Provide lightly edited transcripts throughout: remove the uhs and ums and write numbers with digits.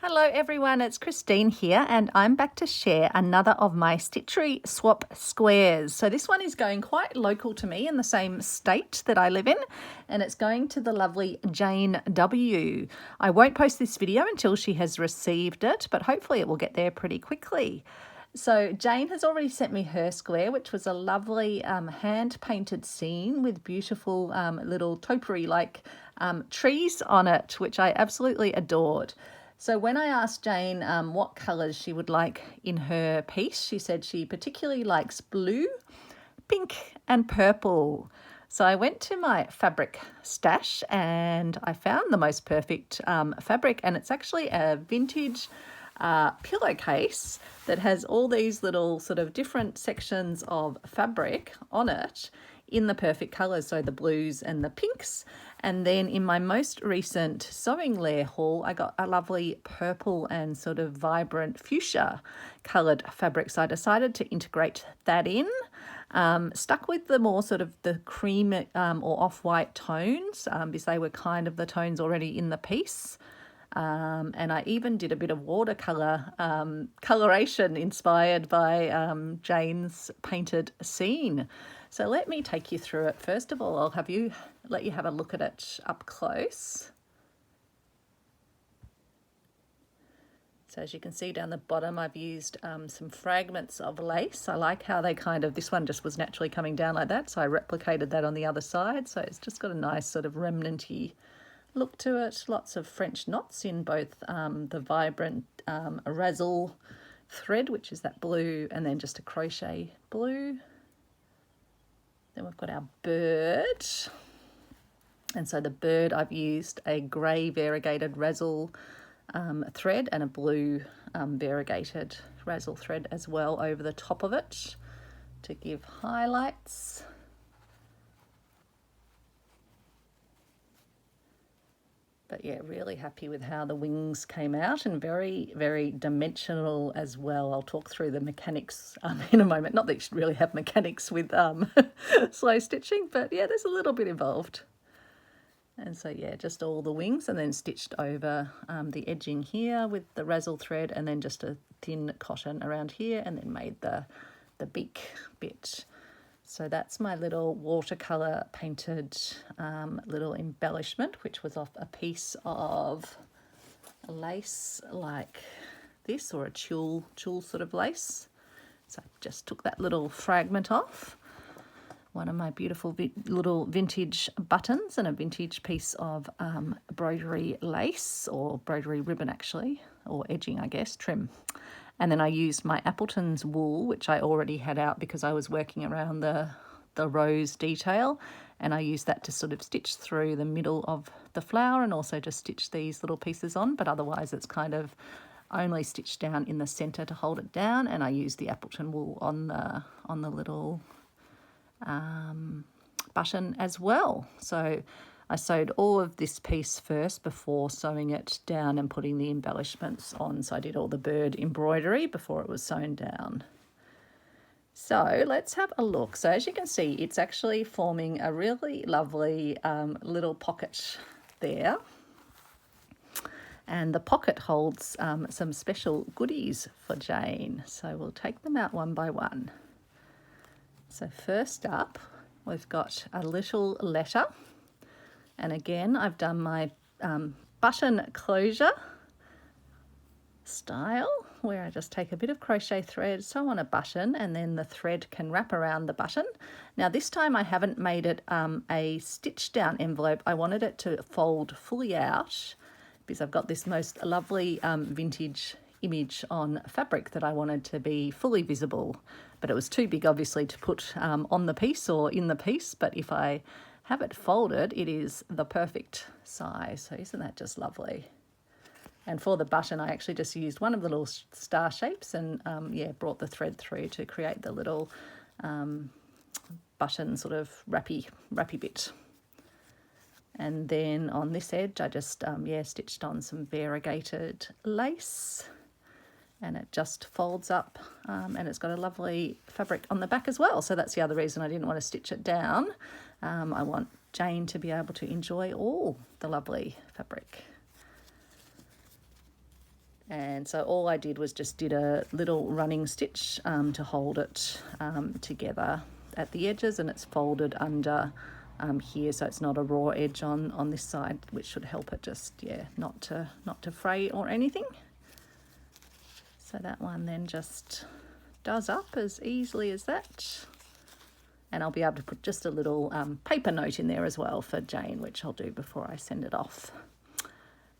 Hello everyone, it's Christine here and I'm back to share another of my Stitchery swap squares. So this one is going quite local to me in the same state that I live in, and it's going to the lovely Jane W. I won't post this video until she has received it, but hopefully it will get there pretty quickly. So Jane has already sent me her square, which was a lovely hand-painted scene with beautiful little topiary-like trees on it, which I absolutely adored. So when I asked Jane what colours she would like in her piece, she said she particularly likes blue, pink and purple. So I went to my fabric stash and I found the most perfect fabric, and it's actually a vintage pillowcase that has all these little sort of different sections of fabric on it in the perfect colours, so the blues and the pinks. And then in my most recent sewing lair haul, I got a lovely purple and sort of vibrant fuchsia coloured fabric, so I decided to integrate that in. Stuck with the more sort of the cream or off-white tones because they were kind of the tones already in the piece. And I even did a bit of watercolour coloration inspired by Jane's painted scene. So let me take you through it. First of all, I'll let you have a look at it up close. So as you can see down the bottom, I've used some fragments of lace. I like how they this one just was naturally coming down like that, so I replicated that on the other side. So it's just got a nice sort of remnanty look to it. Lots of French knots in both the vibrant razzle thread, which is that blue, and then just a crochet blue. Then we've got our bird. And so the bird, I've used a grey variegated razzle thread and a blue variegated razzle thread as well over the top of it to give highlights. But yeah, really happy with how the wings came out, and very, very dimensional as well. I'll talk through the mechanics in a moment. Not that you should really have mechanics with slow stitching, but yeah, there's a little bit involved. And so yeah, just all the wings, and then stitched over the edging here with the razzle thread, and then just a thin cotton around here, and then made the beak bit. So that's my little watercolour painted little embellishment, which was off a piece of lace like this, or a tulle sort of lace. So I just took that little fragment off. One of my beautiful little vintage buttons and a vintage piece of embroidery lace, or embroidery ribbon actually, or edging I guess, trim. And then I used my Appleton's wool, which I already had out because I was working around the rose detail, and I used that to sort of stitch through the middle of the flower and also just stitch these little pieces on, but otherwise it's kind of only stitched down in the centre to hold it down. And I used the Appleton wool on the little button as well. So I sewed all of this piece first before sewing it down and putting the embellishments on. So I did all the bird embroidery before it was sewn down. So let's have a look. So as you can see, it's actually forming a really lovely little pocket there. And the pocket holds some special goodies for Jane. So we'll take them out one by one. So first up, we've got a little letter. And again, I've done my button closure style, where I just take a bit of crochet thread, sew on a button, and then the thread can wrap around the button. Now this time I haven't made it a stitch down envelope. I wanted it to fold fully out because I've got this most lovely vintage image on fabric that I wanted to be fully visible, but it was too big obviously to put on the piece or in the piece. But if I have it folded, it is the perfect size. So isn't that just lovely? And for the button, I actually just used one of the little star shapes and yeah, brought the thread through to create the little button sort of wrappy bit. And then on this edge, I just yeah, stitched on some variegated lace, and it just folds up, and it's got a lovely fabric on the back as well. So that's the other reason I didn't want to stitch it down. I want Jane to be able to enjoy all the lovely fabric. And so all I did was just did a little running stitch to hold it together at the edges, and it's folded under here, so it's not a raw edge on this side, which should help it just, yeah, not to fray or anything. So that one then just does up as easily as that. And I'll be able to put just a little paper note in there as well for Jane, which I'll do before I send it off.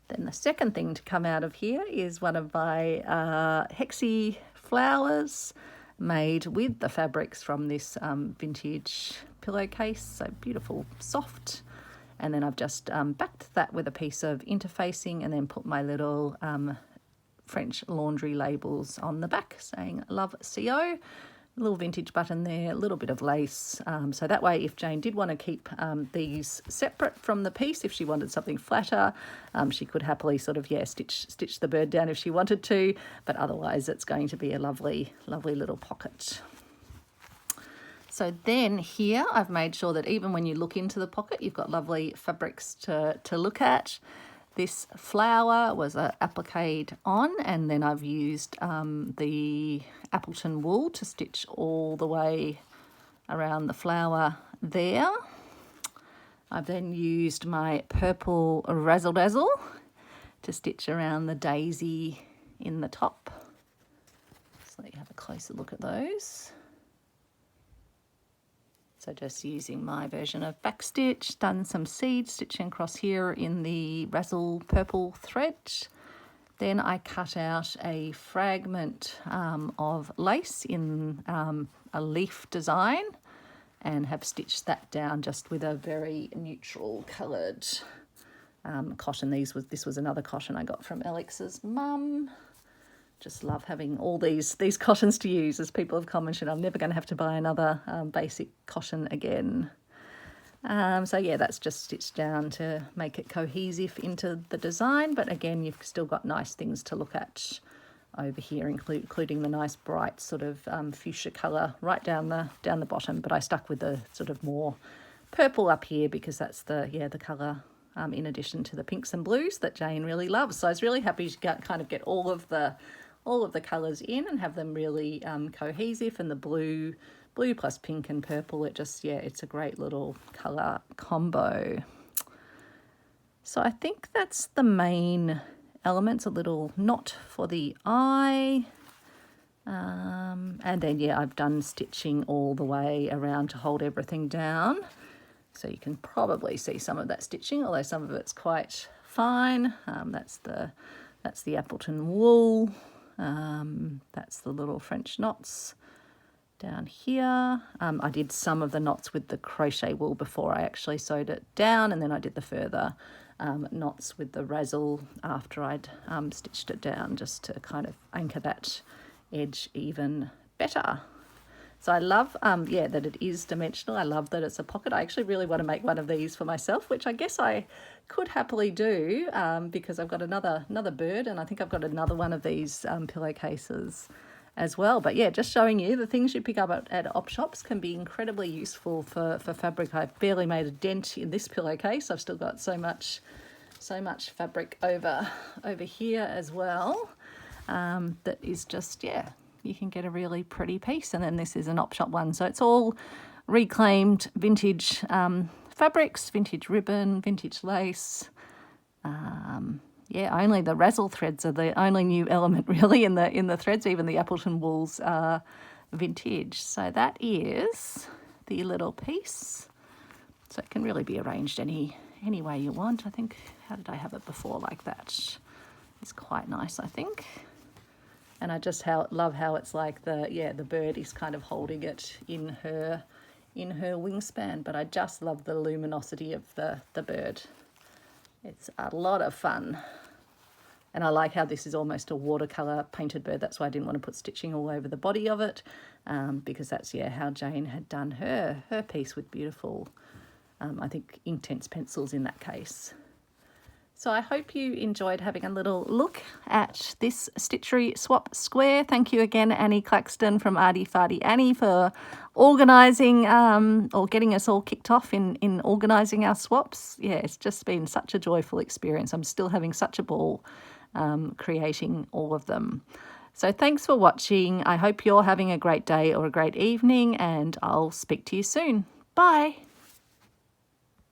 Then the second thing to come out of here is one of my hexie flowers made with the fabrics from this vintage pillowcase. So beautiful, soft. And then I've just backed that with a piece of interfacing and then put my little French laundry labels on the back saying Love CO. A little vintage button there, a little bit of lace. So that way, if Jane did want to keep these separate from the piece, if she wanted something flatter, she could happily sort of, yeah, stitch the bird down if she wanted to. But otherwise, it's going to be a lovely, lovely little pocket. So then here, I've made sure that even when you look into the pocket, you've got lovely fabrics to look at. This flower was appliqued on, and then I've used the Appleton wool to stitch all the way around the flower there. I've then used my purple razzle dazzle to stitch around the daisy in the top. So let you have a closer look at those. So just using my version of backstitch, done some seed stitching across here in the razzle purple thread. Then I cut out a fragment of lace in a leaf design and have stitched that down just with a very neutral coloured cotton. This was another cotton I got from Alex's mum. Just love having all these cottons to use. As people have commented, I'm never going to have to buy another basic cotton again. So yeah, that's just stitched down to make it cohesive into the design. But again, you've still got nice things to look at over here, including the nice bright sort of fuchsia colour right down the bottom. But I stuck with the sort of more purple up here because that's the colour in addition to the pinks and blues that Jane really loves. So I was really happy to kind of get all of the colours in and have them really cohesive, and the blue plus pink and purple, it's a great little colour combo. So I think that's the main elements, a little knot for the eye. And then, yeah, I've done stitching all the way around to hold everything down. So you can probably see some of that stitching, although some of it's quite fine. That's the Appleton wool. That's the little French knots down here. I did some of the knots with the crochet wool before I actually sewed it down, and then I did the further knots with the razzle after I'd stitched it down, just to kind of anchor that edge even better. So I love, that it is dimensional. I love that it's a pocket. I actually really want to make one of these for myself, which I guess I could happily do because I've got another bird, and I think I've got another one of these pillowcases as well. But yeah, just showing you the things you pick up at op shops can be incredibly useful for fabric. I've barely made a dent in this pillowcase. I've still got so much fabric over here as well. That is just, yeah, you can get a really pretty piece. And then this is an op shop one, so it's all reclaimed vintage fabrics, vintage ribbon, vintage lace. Only the razzle threads are the only new element really in the threads. Even the Appleton wools are vintage. So that is the little piece. So it can really be arranged any way you want. I think, how did I have it before like that? It's quite nice, I think. And I just love how it's like the bird is kind of holding it in her wingspan. But I just love the luminosity of the bird. It's a lot of fun. And I like how this is almost a watercolour painted bird. That's why I didn't want to put stitching all over the body of it, because that's, how Jane had done her piece with beautiful, I think, Inktense pencils in that case. So I hope you enjoyed having a little look at this Stitchery swap square. Thank you again, Annie Claxton from Arty Farty Annie, for organising or getting us all kicked off in organising our swaps. Yeah, it's just been such a joyful experience. I'm still having such a ball creating all of them. So thanks for watching. I hope you're having a great day or a great evening, and I'll speak to you soon. Bye.